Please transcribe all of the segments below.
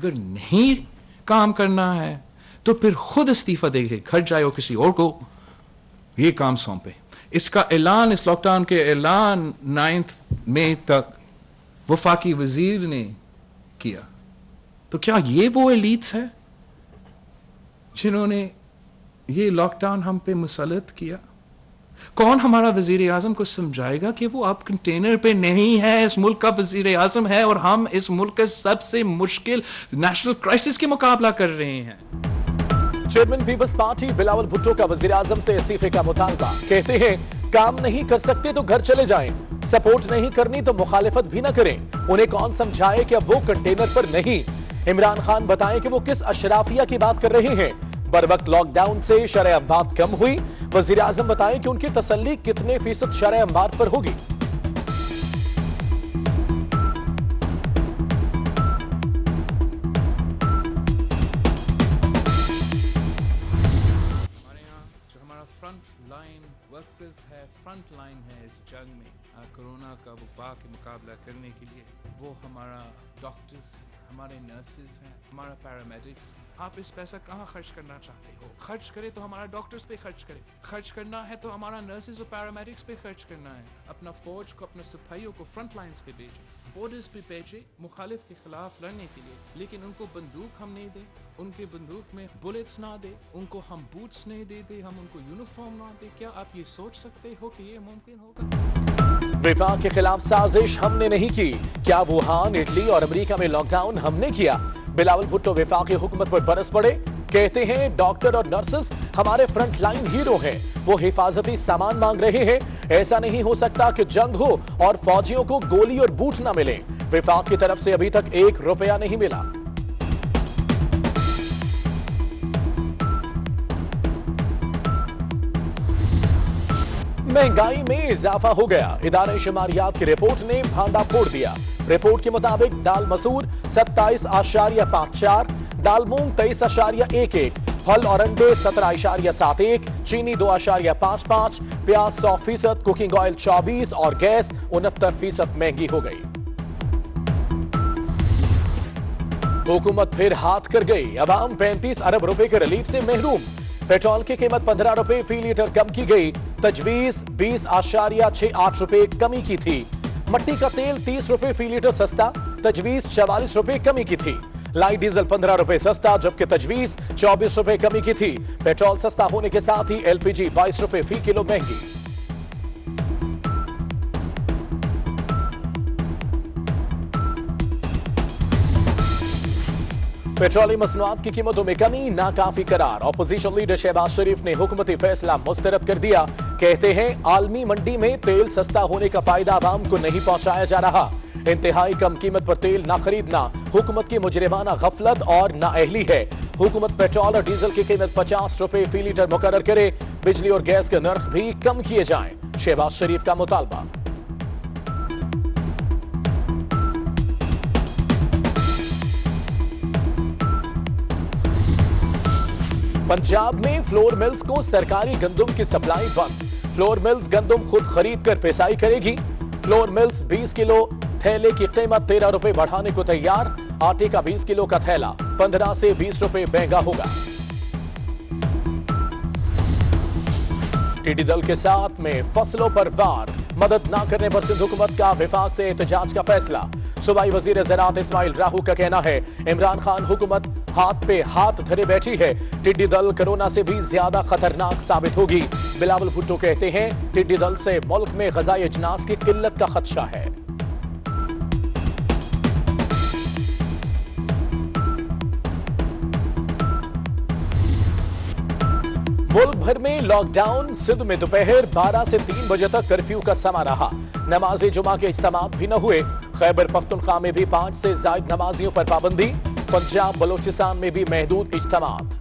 अगर नहीं काम करना है तो फिर खुद इस्तीफा देके घर जाए और किसी और को ये काम सौंपे। इसका ऐलान, इस लॉकडाउन के ऐलान 9 मई तक वफाकी वजीर ने किया। तो क्या ये वो एलीट्स है जिन्होंने ये लॉकडाउन हम पे मुसल्लत किया? कौन हमारा वजीर आजम को समझाएगा कि वो अब कंटेनर पे नहीं है, इस मुल्क का वजीर आजम है और हम इस मुल्क के सबसे मुश्किल नेशनल क्राइसिस के मुकाबला कर रहे हैं। चेयरमैन पीपल्स पार्टी बिलावल भुट्टो का वजीर आजम से इस्तीफे का मुतालबा। कहते हैं काम नहीं कर सकते तो घर चले जाएं, सपोर्ट नहीं करनी तो मुखालिफत भी ना करें। उन्हें कौन समझाए कि अब वो कंटेनर पर नहीं। इमरान खान बताएं कि वो किस अशराफिया की बात कर रहे हैं। बर वक्त लॉकडाउन से शरह अम्बात कम हुई। वजीर आजम बताएं कि उनकी तसल्ली कितने फीसद शरह अम्बात पर होगी। फ्रंट लाइन है इस जंग में, कोरोना का वबा के मुकाबला करने के लिए, वो हमारा डॉक्टर्स हैं, हमारे नर्सेज हैं, हमारा पैरामेडिक्स। आप इस पैसा कहाँ खर्च करना चाहते हो? खर्च करे तो हमारा डॉक्टर्स पे खर्च करे, खर्च करना है तो हमारा नर्सेज और पैरामेडिक्स पे खर्च करना है। अपना फौज को, अपने सिपाहियों को फ्रंट लाइन्स पे भेजे, बॉर्डर्स पे भेजे मुखालिफ के खिलाफ लड़ने के लिए। लेकिन उनको बंदूक हम नहीं दे, उनके बंदूक में बुलेट्स ना दे, उनको हम बूट्स नहीं दे, हम उनको यूनिफॉर्म ना दे। क्या आप ये सोच सकते हो कि ये मुमकिन होगा? विफाक के खिलाफ साजिश हमने नहीं की। क्या वुहान, इटली और अमेरिका में लॉकडाउन हमने किया? बिलावल भुट्टो विफाकी हुकूमत पर बरस पड़े। कहते हैं डॉक्टर और नर्सेस हमारे फ्रंट लाइन हीरो हैं, वो हिफाजती सामान मांग रहे हैं। ऐसा नहीं हो सकता कि जंग हो और फौजियों को गोली और बूट ना मिले। विफाक की तरफ से अभी तक 1 रुपया नहीं मिला। महंगाई में इजाफा हो गया। इदारे शुमारियात की रिपोर्ट ने भांडा फोड़ दिया। रिपोर्ट के मुताबिक दाल मसूर 27.54, दाल मूंग 23.11, फल और अंडे 17.71, चीनी 2.55, प्याज 100%, कुकिंग ऑयल 24 और गैस 69% महंगी हो गई। हुकूमत फिर हाथ कर गई। अवाम 35 अरब रुपए के रिलीफ से महरूम। पेट्रोल की कीमत 15 रुपए फी लीटर कम की गई। तजवीज 20.68 रुपए कमी की थी। मट्टी का तेल 30 रुपए फी लीटर सस्ता, तजवीज 44 रुपए कमी की थी। लाइट डीजल 15 रुपए सस्ता, जबकि तजवीज 24 रुपए कमी की थी। पेट्रोल सस्ता होने के साथ ही एलपीजी 22 रुपए फी किलो महंगी। पेट्रोलियम मसनूआत की कीमतों में कमी नाकाफी करार। ऑपोजिशन लीडर शहबाज शरीफ ने हुकूमती फैसला मुस्तरद कर दिया। कहते हैं आलमी मंडी में तेल सस्ता होने का फायदा आवाम को नहीं पहुंचाया जा रहा। इंतहाई कम कीमत पर तेल ना खरीदना हुकूमत की मुजरिमाना गफलत और नाअहली है। हुकूमत पेट्रोल और डीजल की कीमत 50 रुपए फी लीटर मुकर्रर करे। बिजली और गैस के नर्ख भी कम किए जाएं। शहबाज शरीफ का मुतालबा। पंजाब में फ्लोर मिल्स को सरकारी गंदुम की सप्लाई बंद। फ्लोर मिल्स गंदुम खुद खरीद कर पेशाई करेगी। फ्लोर मिल्स 20 किलो थैले की कीमत 13 रुपए बढ़ाने को तैयार। आटे का 20 किलो का थैला 15 से 20 रुपए महंगा होगा। टिड्डी दल के साथ में फसलों पर वार। मदद न करने पर सिंध हुकूमत का विफाक से एहतजाज का फैसला। सूबाई वजीर ज़राअत इस्माइल राहू का कहना है इमरान खान हुकूमत हाथ पे हाथ धरे बैठी है। टिड्डी दल कोरोना से भी ज्यादा खतरनाक साबित होगी। बिलावल भुट्टो कहते हैं टिड्डी दल से मुल्क में ग़िज़ाई अजनास की किल्लत का खदशा है। मुल्क भर में लॉकडाउन। सिंध में दोपहर 12 से 3 बजे तक कर्फ्यू का समा रहा। नमाज जुमा के इज्तिमात भी न हुए। खैबर पख्तूनख्वा में भी 5 से ज़ायद नमाजियों पर पाबंदी। पंजाब बलोचिस्तान में भी महदूद इज्तिमात।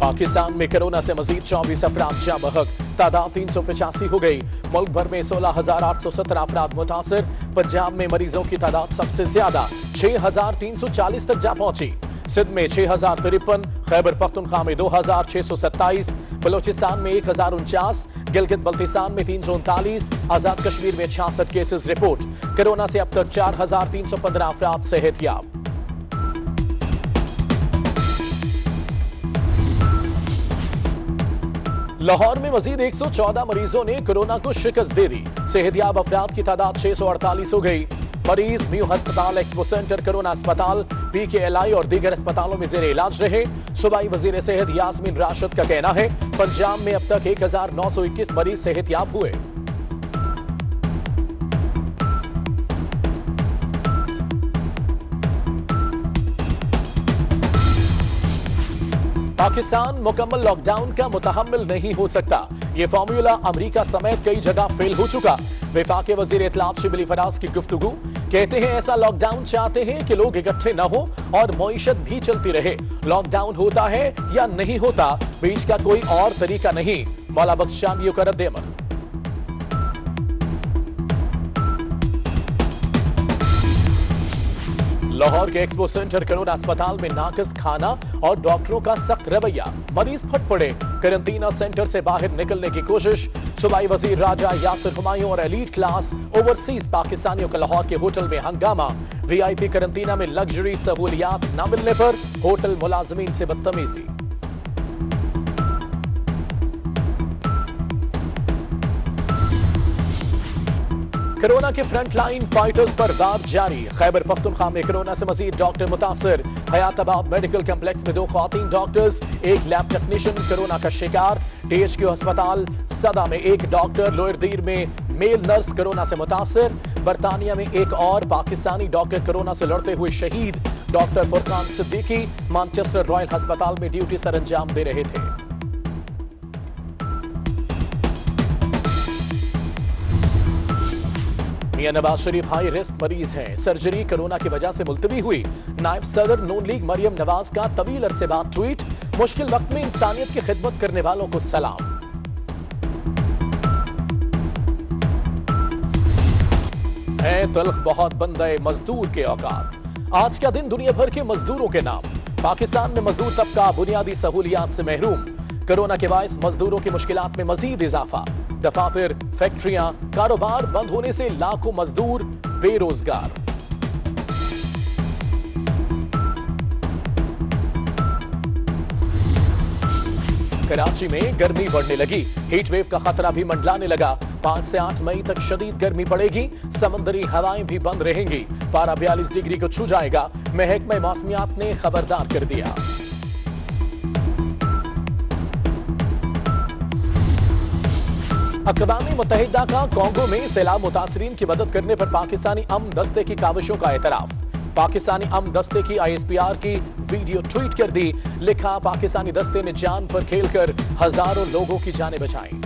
पाकिस्तान में कोरोना से मजीद 24 अफराद जाँ बहक। तादाद 385 हो गई। मुल्क भर में 16,817 अफराद मुतासर। पंजाब में मरीजों की तादाद सबसे ज्यादा 6,340 तक जा पहुंची। सिंध में 6,053, खैबर पख्तूनख्वा में 2627, बलोचिस्तान में 1049, गिलगित बल्तिस्तान में 339, आजाद कश्मीर में 66 केसेस रिपोर्ट। कोरोना से अब तक 4315 अफराद सेहतयाब। लाहौर में मजीद 114 मरीजों ने कोरोना को शिकस्त दे दी। सेहतयाब अफराद की तादाद 648 हो गई। मरीज न्यू अस्पताल, एक्सपो सेंटर, कोरोना अस्पताल, PKLI और दीगर अस्पतालों में जेरे इलाज रहे। सूबाई वजीर सेहत यास्मीन राशिद का कहना है पंजाब में अब तक 1921 मरीज सेहतयाब हुए। पाकिस्तान मुकम्मल लॉकडाउन का मुतहम्मिल नहीं हो सकता। ये फॉर्मूला अमेरिका समेत कई जगह फेल हो चुका। वफाक वजीर इत्तलात शिबली फराज की गुफ्तगू, कहते हैं ऐसा लॉकडाउन चाहते हैं कि लोग इकट्ठे न हो और मईशत भी चलती रहे। लॉकडाउन होता है या नहीं होता, बीच का कोई और तरीका नहीं। मौला बख्शानियों का रद्द-ए-अमल। लाहौर के एक्सपो सेंटर कोरोना अस्पताल में नाकस खाना और डॉक्टरों का सख्त रवैया। मरीज फट पड़े, क्वारंटीना सेंटर से बाहर निकलने की कोशिश। सूबाई वजीर राजा यासिर हुमायूं और एलीट क्लास ओवरसीज पाकिस्तानियों का लाहौर के होटल में हंगामा। VIP क्वारंटीना में लग्जरी सहूलियात न मिलने पर होटल मुलाजमीन से बदतमीजी। कोरोना के फ्रंटलाइन फाइटर्स पर वार जारी। खैबर पख्तूनख्वा में कोरोना से मजीद डॉक्टर मुतासिर। हयाताबाद मेडिकल कम्प्लेक्स में 2 ख्वातीन डॉक्टर्स, 1 लैब टेक्नीशियन कोरोना का शिकार। THQ अस्पताल सदा में 1 डॉक्टर, लोअरदीर में मेल नर्स कोरोना से मुतासिर। बरतानिया में 1 और पाकिस्तानी डॉक्टर कोरोना से लड़ते हुए शहीद। Doctor Furqan Siddiqui Manchester royal अस्पताल में ड्यूटी सर अंजाम दे रहे थे। मियां नवाज शरीफ हाई रिस्क मरीज हैं। सर्जरी कोरोना की वजह से मुलतवी हुई। नायब सदर नून लीग मरियम नवाज का तवील अरसे बाद ट्वीट, मुश्किल वक्त में इंसानियत की खिदमत करने वालों को सलाम। है तल्ख बहुत बंदे मजदूर के औकात। आज का दिन दुनिया भर के मजदूरों के नाम। पाकिस्तान में मजदूर तबका बुनियादी सहूलियात से महरूम। कोरोना के बायस मजदूरों की मुश्किलात में मजीद इजाफा। दफातर, फैक्ट्रियां, कारोबार बंद होने से लाखों मजदूर बेरोजगार। कराची में गर्मी बढ़ने लगी। हीट वेव का खतरा भी मंडलाने लगा। 5 से 8 मई तक शदीद गर्मी पड़ेगी। समंदरी हवाएं भी बंद रहेंगी। पारा 42 डिग्री को छू जाएगा। महकमा मौसमियात ने खबरदार कर दिया। अक़वाम मुत्तहिदा का कांगो में सैलाब मुतासरीन की मदद करने पर पाकिस्तानी अमन दस्ते की काविशों का एतराफ। पाकिस्तानी अमन दस्ते की ISPR की वीडियो ट्वीट कर दी। लिखा, पाकिस्तानी दस्ते ने जान पर खेलकर हजारों लोगों की जानें बचाई।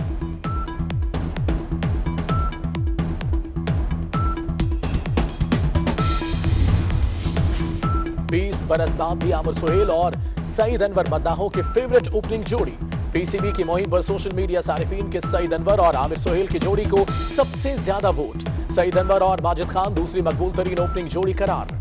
बीस बरस बाद भी आमिर सुहेल और सईद अनवर मद्दाहों के फेवरेट ओपनिंग जोड़ी। PCB की मुहिम पर सोशल मीडिया सारिफीन के सईद अनवर और आमिर सुहेल की जोड़ी को सबसे ज्यादा वोट। सईद अनवर और माजिद खान दूसरी मकबूल तरीन ओपनिंग जोड़ी करार।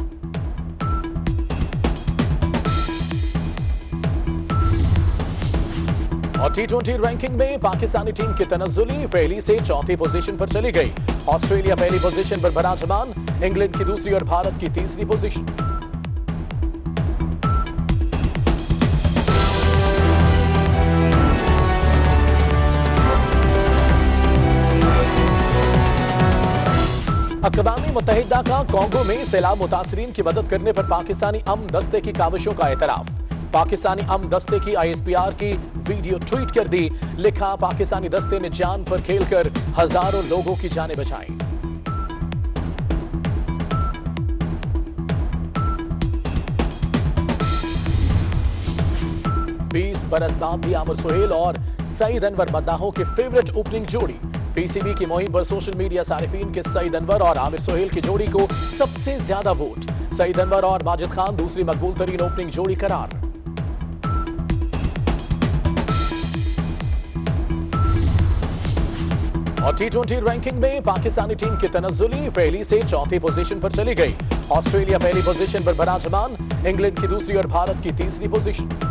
और T20 रैंकिंग में पाकिस्तानी टीम की तनज़्ज़ुली पहली से चौथी पोजीशन पर चली गई। ऑस्ट्रेलिया पहली पोजीशन पर बराजमान, इंग्लैंड की दूसरी और भारत की तीसरी पोजीशन। अक़वाम मुत्तहिदा का कांगो में सैलाब मुतासरीन की मदद करने पर पाकिस्तानी अमन दस्ते की काविशों का एतराफ। पाकिस्तानी अमन दस्ते की ISPR की वीडियो ट्वीट कर दी। लिखा, पाकिस्तानी दस्ते ने जान पर खेलकर हजारों लोगों की जानें बचाई। बीस बरस बाद भी आमिर सुहेल और सईद अनवर मद्दाहों के फेवरेट ओपनिंग जोड़ी। PCB की मुहिम पर सोशल मीडिया सारिफीन के सईद अनवर और आमिर सुहेल की जोड़ी को सबसे ज्यादा वोट। सईद अनवर और माजिद खान दूसरी मकबूल तरीन ओपनिंग जोड़ी करार। और T20 रैंकिंग में पाकिस्तानी टीम की तनज़्ज़ुली पहली से चौथी पोजीशन पर चली गई। ऑस्ट्रेलिया पहली पोजीशन पर बराजमान, इंग्लैंड की दूसरी और भारत की तीसरी पोजीशन।